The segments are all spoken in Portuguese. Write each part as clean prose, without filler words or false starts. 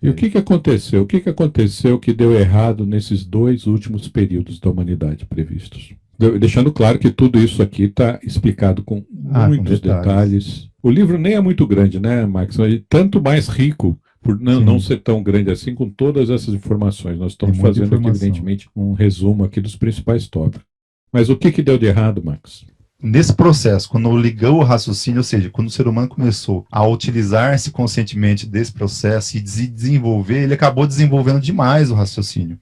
E o que que aconteceu? O que que aconteceu que deu errado nesses dois últimos períodos da humanidade previstos? Deixando claro que tudo isso aqui está explicado com Com muitos detalhes. detalhes. O livro nem é muito grande, né, Max? Mas tanto mais rico, por não Sim, ser tão grande assim, com todas essas informações. Nós tem estamos muita fazendo aqui, informação. evidentemente, um resumo aqui dos principais tópicos. Mas o que que deu de errado, Max? Nesse processo, quando ligou o raciocínio, ou seja, quando o ser humano começou a utilizar-se conscientemente desse processo e desenvolver, ele acabou desenvolvendo demais o raciocínio.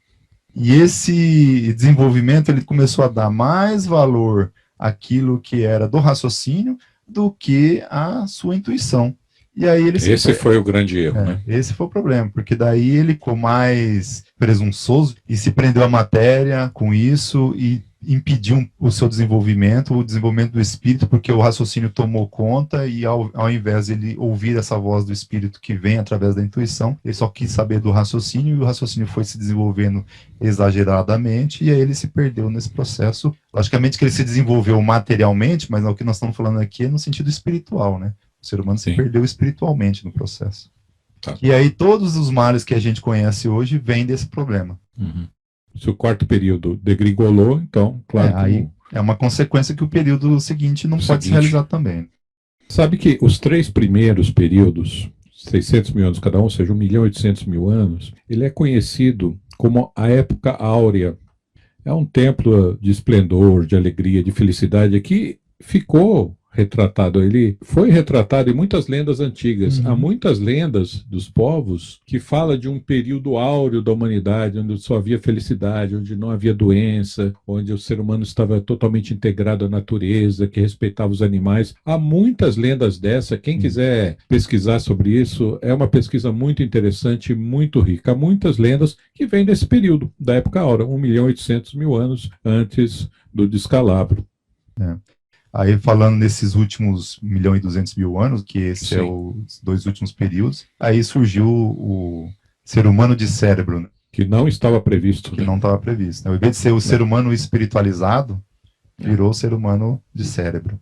E esse desenvolvimento ele começou a dar mais valor àquilo que era do raciocínio do que à sua intuição. E aí ele se Esse foi o grande erro, né? esse foi o problema, porque daí ele ficou mais presunçoso e se prendeu à matéria com isso e impediu o seu desenvolvimento, o desenvolvimento do espírito, porque o raciocínio tomou conta e ao invés de ele ouvir essa voz do espírito que vem através da intuição, ele só quis saber do raciocínio e o raciocínio foi se desenvolvendo exageradamente e aí ele se perdeu nesse processo. Logicamente que ele se desenvolveu materialmente, mas o que nós estamos falando aqui é no sentido espiritual, né? O ser humano se perdeu espiritualmente no processo. Tá. E aí todos os males que a gente conhece hoje vêm desse problema. Se o quarto período degringolou, então, claro que aí é uma consequência que o período seguinte não pode se realizar também. Sabe que os três primeiros períodos, 600 mil anos cada um, ou seja, 1.800.000 anos, ele é conhecido como a época áurea. É um templo de esplendor, de alegria, de felicidade que ficou retratado. Ele foi retratado em muitas lendas antigas. Há muitas lendas dos povos que falam de um período áureo da humanidade, onde só havia felicidade, onde não havia doença, onde o ser humano estava totalmente integrado à natureza, que respeitava os animais. Há muitas lendas dessa. Quem quiser pesquisar sobre isso, é uma pesquisa muito interessante, muito rica. Há muitas lendas que vêm desse período, da época áurea, 1.800.000 anos antes do descalabro. Aí falando nesses últimos 1.200.000 anos, que esse é os dois últimos períodos, aí surgiu o ser humano de cérebro, né? Que não estava previsto. Que não estava previsto. Ao invés de ser o ser humano espiritualizado, virou o ser humano de cérebro.